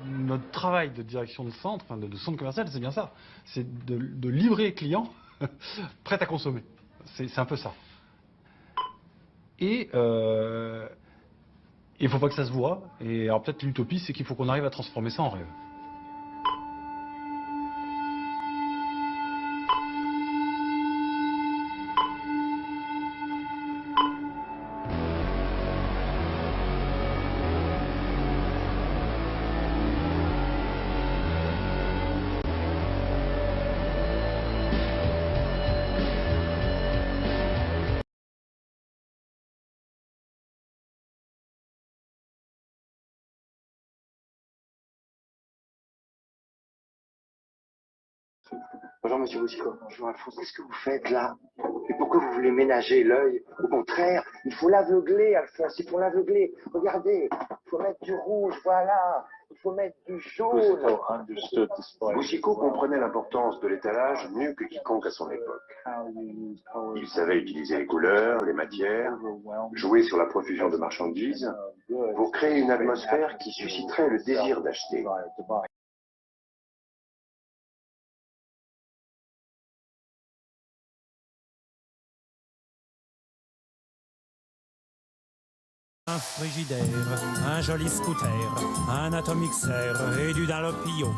Notre travail de direction de centre, enfin de centre commercial, c'est bien ça. C'est de livrer clients prêts à consommer. C'est un peu ça. Et il ne faut pas que ça se voit. Et alors peut-être l'utopie, c'est qu'il faut qu'on arrive à transformer ça en rêve. Bonjour Monsieur Boussicot, bonjour Alphonse, qu'est-ce que vous faites là? Et pourquoi vous voulez ménager l'œil? Au contraire, il faut l'aveugler Alphonse, il faut l'aveugler. Regardez, il faut mettre du rouge, voilà, il faut mettre du jaune. Boussicot comprenait l'importance de l'étalage mieux que quiconque à son époque. Il savait utiliser les couleurs, les matières, jouer sur la profusion de marchandises pour créer une atmosphère qui susciterait le désir d'acheter. Un frigidaire, un joli scooter, un atomixer et du Dunlopio.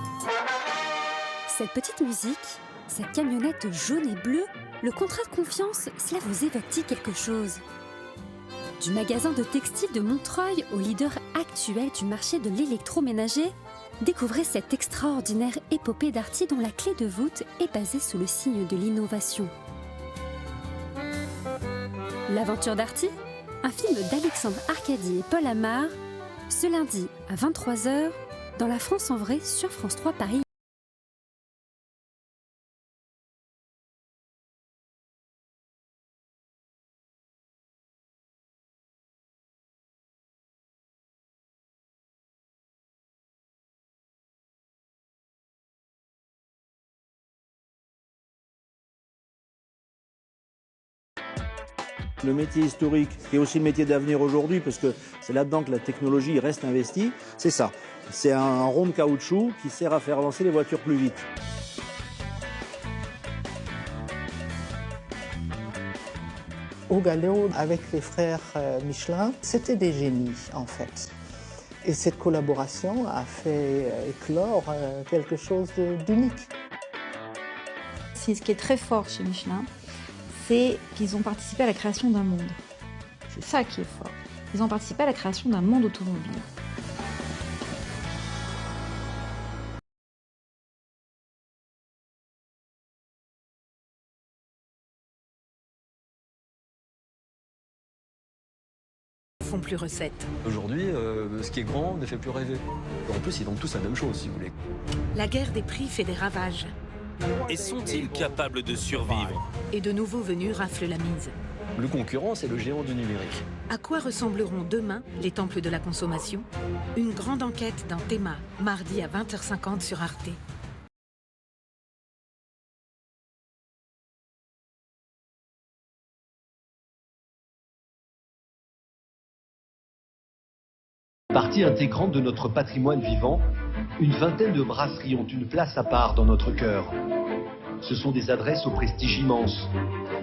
Cette petite musique, cette camionnette jaune et bleue, le contrat de confiance, cela vous évoque-t-il quelque chose? Du magasin de textile de Montreuil au leader actuel du marché de l'électroménager, découvrez cette extraordinaire épopée Darty dont la clé de voûte est basée sous le signe de l'innovation. L'aventure Darty, un film d'Alexandre Arcadi et Paul Amar, ce lundi à 23 h dans La France en vrai sur France 3 Paris. Le métier historique, qui est aussi le métier d'avenir aujourd'hui, parce que c'est là-dedans que la technologie reste investie, c'est ça. C'est un rond de caoutchouc qui sert à faire avancer les voitures plus vite. Au galop, avec les frères Michelin, c'était des génies en fait. Et cette collaboration a fait éclore quelque chose d'unique. Ce qui est très fort chez Michelin, c'est qu'ils ont participé à la création d'un monde. C'est ça qui est fort. Ils ont participé à la création d'un monde automobile. Font plus recette. Aujourd'hui, ce qui est grand ne fait plus rêver. En plus, ils vendent tous la même chose, si vous voulez. La guerre des prix fait des ravages. Et sont-ils capables de survivre? Et de nouveaux venus raflent la mise. Le concurrent, c'est le géant du numérique. À quoi ressembleront demain les temples de la consommation? Une grande enquête dans Théma, mardi à 20h50 sur Arte. Partie intégrante de notre patrimoine vivant, une vingtaine de brasseries ont une place à part dans notre cœur. Ce sont des adresses au prestige immense,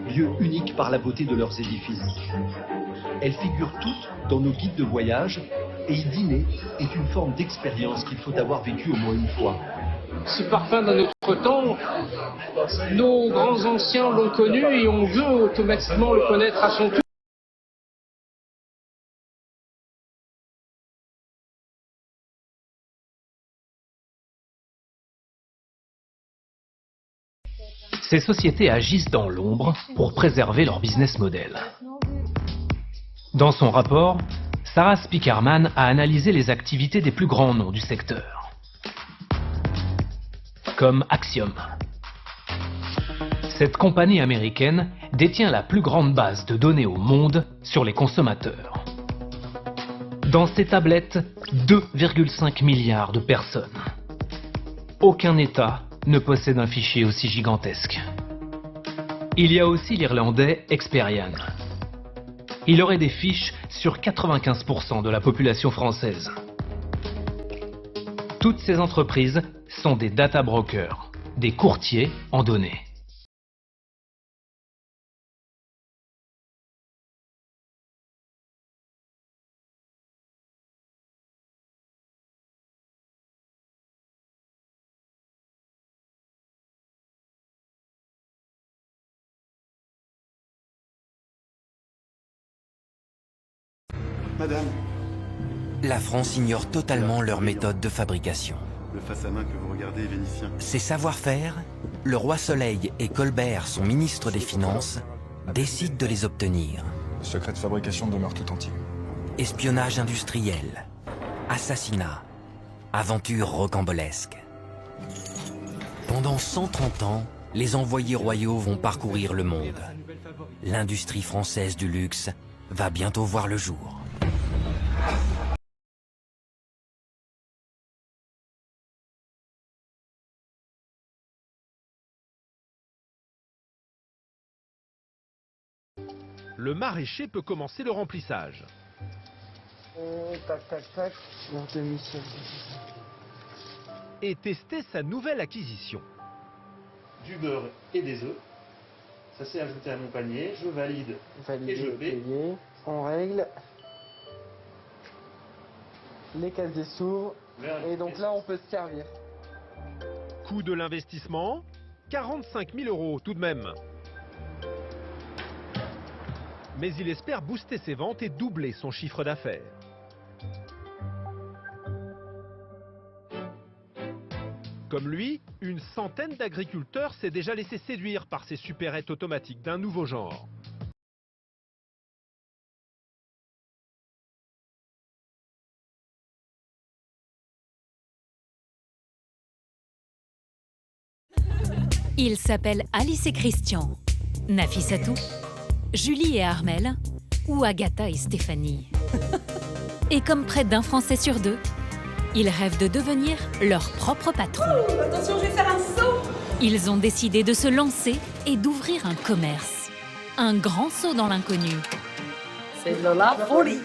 lieux uniques par la beauté de leurs édifices. Elles figurent toutes dans nos guides de voyage et y dîner est une forme d'expérience qu'il faut avoir vécue au moins une fois. Ce parfum d'un autre temps, nos grands anciens l'ont connu et on veut automatiquement le connaître à son tour. Ces sociétés agissent dans l'ombre pour préserver leur business model. Dans son rapport, Sarah Spiekerman a analysé les activités des plus grands noms du secteur, comme Axiom. Cette compagnie américaine détient la plus grande base de données au monde sur les consommateurs. Dans ses tablettes, 2,5 milliards de personnes. Aucun État ne possède un fichier aussi gigantesque. Il y a aussi l'Irlandais Experian. Il aurait des fiches sur 95% de la population française. Toutes ces entreprises sont des data brokers, des courtiers en données. Madame. La France ignore totalement leur méthode de fabrication. Le face-à-main que vous regardez est vénitien. Ces savoir-faire, le roi Soleil et Colbert, son ministre des Finances, décident de les obtenir. Le secret de fabrication demeure tout entier. Espionnage industriel, assassinat, aventure rocambolesque. Pendant 130 ans, les envoyés royaux vont parcourir le monde. L'industrie française du luxe va bientôt voir le jour. Le maraîcher peut commencer le remplissage. Tac, tac, tac. Et tester sa nouvelle acquisition. Du beurre et des œufs. Ça s'est ajouté à mon panier. Je valide et je paie. On règle. Les casiers s'ouvrent. Et donc là, on peut se servir. Coût de l'investissement, 45 000 € tout de même. Mais il espère booster ses ventes et doubler son chiffre d'affaires. Comme lui, une centaine d'agriculteurs s'est déjà laissé séduire par ces supérettes automatiques d'un nouveau genre. Ils s'appellent Alice et Christian, Nafissatou, Julie et Armel, ou Agatha et Stéphanie. Et comme près d'1 Français sur 2, ils rêvent de devenir leur propre patron. Oh, attention, je vais faire un saut! Ils ont décidé de se lancer et d'ouvrir un commerce. Un grand saut dans l'inconnu. C'est de la folie!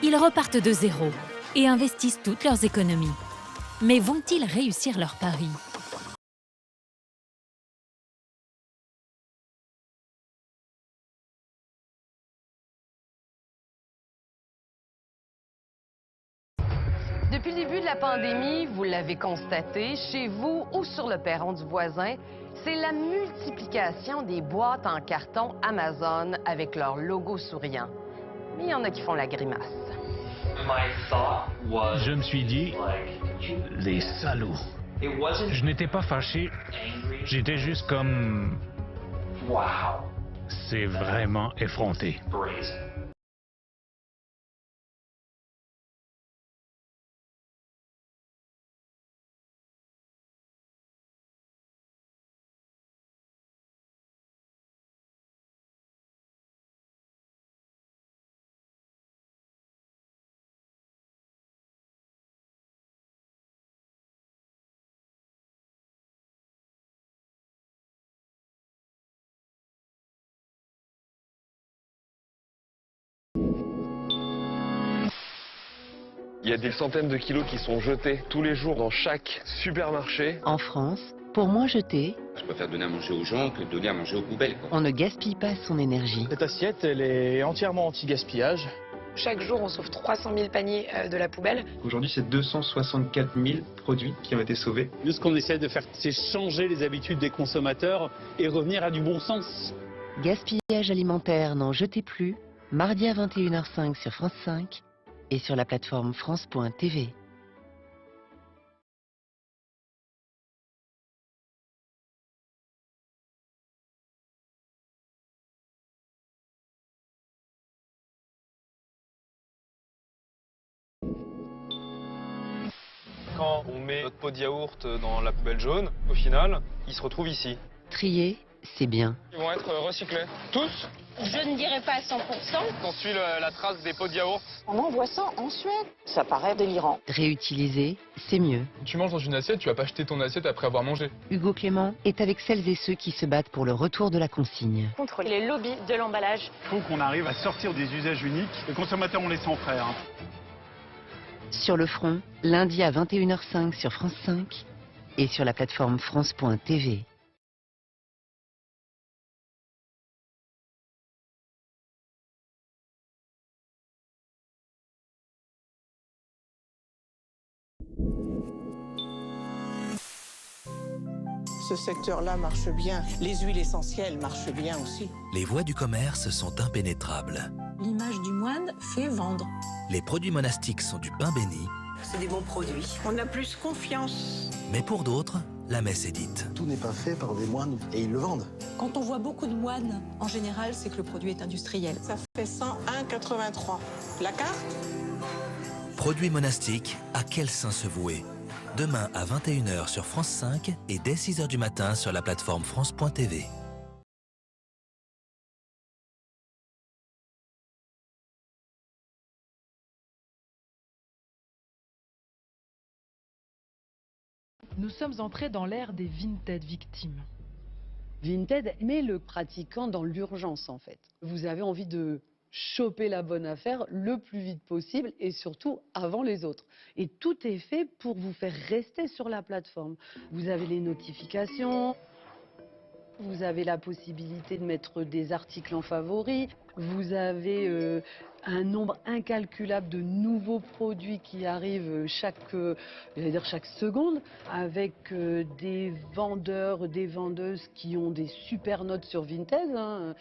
Ils repartent de zéro et investissent toutes leurs économies. Mais vont-ils réussir leur pari ? Depuis le début de la pandémie, vous l'avez constaté, chez vous ou sur le perron du voisin, c'est la multiplication des boîtes en carton Amazon avec leur logo souriant. Mais il y en a qui font la grimace. Je me suis dit, les salauds. Je n'étais pas fâché, j'étais juste comme... C'est vraiment effronté. Il y a des centaines de kilos qui sont jetés tous les jours dans chaque supermarché. En France, pour moins jeter, je préfère donner à manger aux gens que de donner à manger aux poubelles, quoi. On ne gaspille pas son énergie. Cette assiette, elle est entièrement anti-gaspillage. Chaque jour, on sauve 300 000 paniers de la poubelle. Aujourd'hui, c'est 264 000 produits qui ont été sauvés. Nous, ce qu'on essaie de faire, c'est changer les habitudes des consommateurs et revenir à du bon sens. Gaspillage alimentaire, n'en jetez plus. Mardi à 21h05 sur France 5 et sur la plateforme France.tv. Quand on met notre pot de yaourt dans la poubelle jaune, au final, il se retrouve ici. Trier, c'est bien. Ils vont être recyclés. Tous? Je ne dirais pas à 100%. On suit la trace des pots de yaourt. On envoie ça en Suède. Ça paraît délirant. Réutiliser, c'est mieux. Tu manges dans une assiette, tu vas pas jeter ton assiette après avoir mangé. Hugo Clément est avec celles et ceux qui se battent pour le retour de la consigne. Contre les lobbies de l'emballage. Il faut qu'on arrive à sortir des usages uniques. Les consommateurs, on les sent frères. Sur le front, lundi à 21h05 sur France 5 et sur la plateforme France.tv. Ce secteur-là marche bien. Les huiles essentielles marchent bien aussi. Les voies du commerce sont impénétrables. L'image du moine fait vendre. Les produits monastiques sont du pain béni. C'est des bons produits. On a plus confiance. Mais pour d'autres, la messe est dite. Tout n'est pas fait par des moines et ils le vendent. Quand on voit beaucoup de moines, en général, c'est que le produit est industriel. Ça fait 101,83. La carte? Produits monastiques, à quel saint se vouer? Demain à 21h sur France 5 et dès 6h du matin sur la plateforme France.tv. Nous sommes entrés dans l'ère des Vinted victimes. Vinted met le pratiquant dans l'urgence en fait. Vous avez envie de choper la bonne affaire le plus vite possible et surtout avant les autres. Et tout est fait pour vous faire rester sur la plateforme. Vous avez les notifications, vous avez la possibilité de mettre des articles en favoris, vous avez un nombre incalculable de nouveaux produits qui arrivent chaque seconde, avec des vendeurs, des vendeuses qui ont des super notes sur Vinted, hein.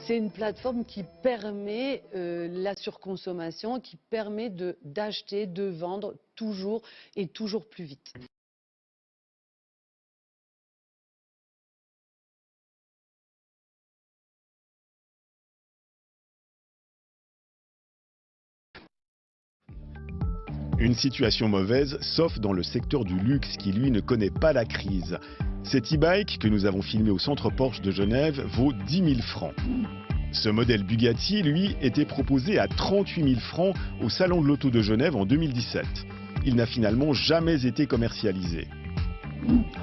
C'est une plateforme qui permet la surconsommation, qui permet d'acheter, de vendre toujours et toujours plus vite. Une situation mauvaise, sauf dans le secteur du luxe qui, lui, ne connaît pas la crise. Cet e-bike que nous avons filmé au centre Porsche de Genève vaut 10 000 francs. Ce modèle Bugatti, lui, était proposé à 38 000 francs au Salon de l'Auto de Genève en 2017. Il n'a finalement jamais été commercialisé.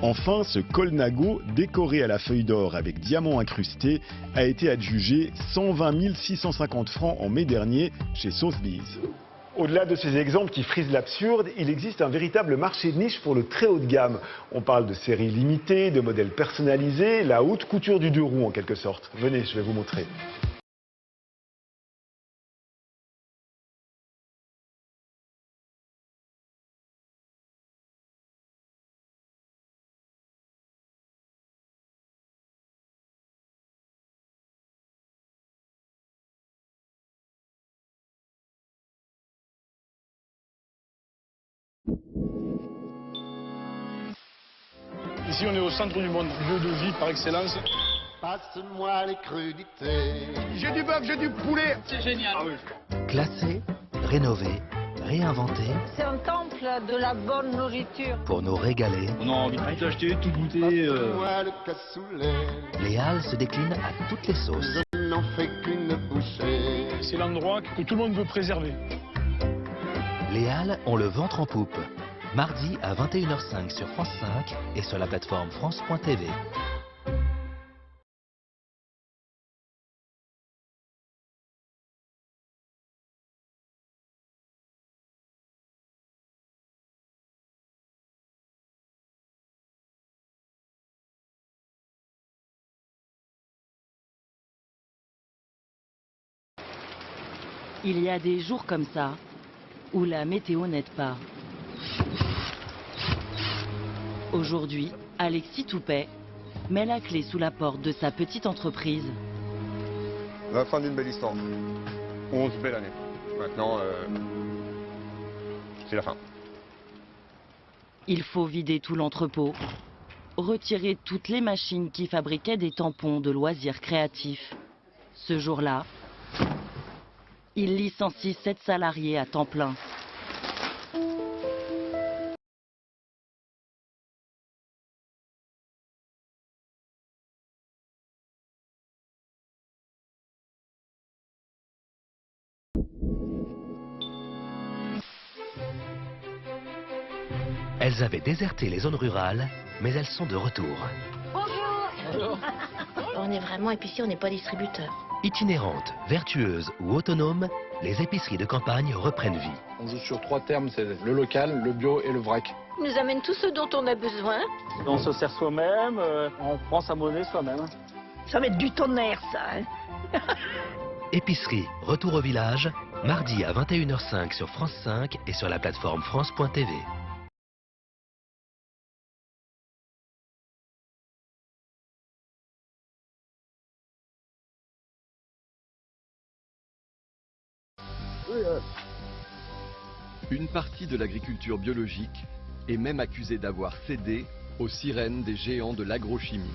Enfin, ce Colnago, décoré à la feuille d'or avec diamants incrustés, a été adjugé 120 650 francs en mai dernier chez Sotheby's. Au-delà de ces exemples qui frisent l'absurde, il existe un véritable marché de niche pour le très haut de gamme. On parle de séries limitées, de modèles personnalisés, la haute couture du deux roues en quelque sorte. Venez, je vais vous montrer. Ici, on est au centre du monde, lieu de vie par excellence. Passe-moi les crudités. J'ai du bœuf, j'ai du poulet. C'est génial. Ah oui. Classé, rénové, réinventé. C'est un temple de la bonne nourriture. Pour nous régaler. On a envie de tout acheter, tout goûter. Passe-moi le cassoulet. Les Halles se déclinent à toutes les sauces. Je n'en fais qu'une bouchée. C'est l'endroit que tout le monde veut préserver. Les Halles ont le ventre en poupe. Mardi à 21h05 sur France 5 et sur la plateforme France.tv. Il y a des jours comme ça où la météo n'aide pas. Aujourd'hui, Alexis Toupet met la clé sous la porte de sa petite entreprise. La fin d'une belle histoire. 11 belles années. Maintenant, c'est la fin. Il faut vider tout l'entrepôt, retirer toutes les machines qui fabriquaient des tampons de loisirs créatifs. Ce jour-là, il licencie 7 salariés à temps plein. Elles avaient déserté les zones rurales, mais elles sont de retour. Bonjour. On est vraiment épicier, on n'est pas distributeur. Itinérantes, vertueuses ou autonomes, les épiceries de campagne reprennent vie. On joue sur 3 termes, c'est le local, le bio et le vrac. Il nous amène tout ce dont on a besoin. On se sert soi-même, on prend sa monnaie soi-même. Ça va être du tonnerre, ça. Hein. Épicerie, retour au village, mardi à 21h05 sur France 5 et sur la plateforme France.tv. Une partie de l'agriculture biologique est même accusée d'avoir cédé aux sirènes des géants de l'agrochimie.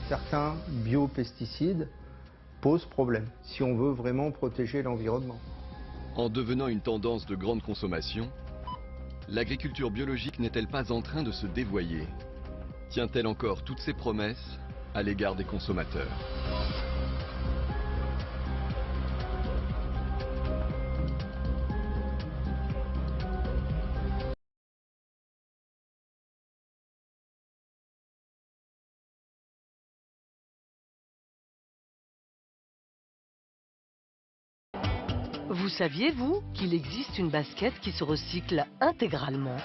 Certains biopesticides posent problème si on veut vraiment protéger l'environnement. En devenant une tendance de grande consommation, l'agriculture biologique n'est-elle pas en train de se dévoyer? Tient-elle encore toutes ses promesses à l'égard des consommateurs? Vous saviez, vous, qu'il existe une basket qui se recycle intégralement?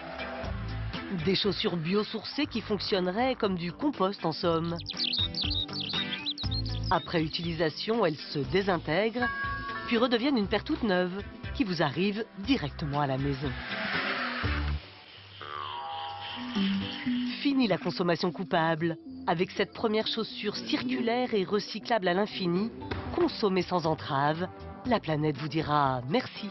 Des chaussures biosourcées qui fonctionneraient comme du compost en somme. Après utilisation, elles se désintègrent, puis redeviennent une paire toute neuve qui vous arrive directement à la maison. Fini la consommation coupable. Avec cette première chaussure circulaire et recyclable à l'infini, consommez sans entrave. La planète vous dira merci.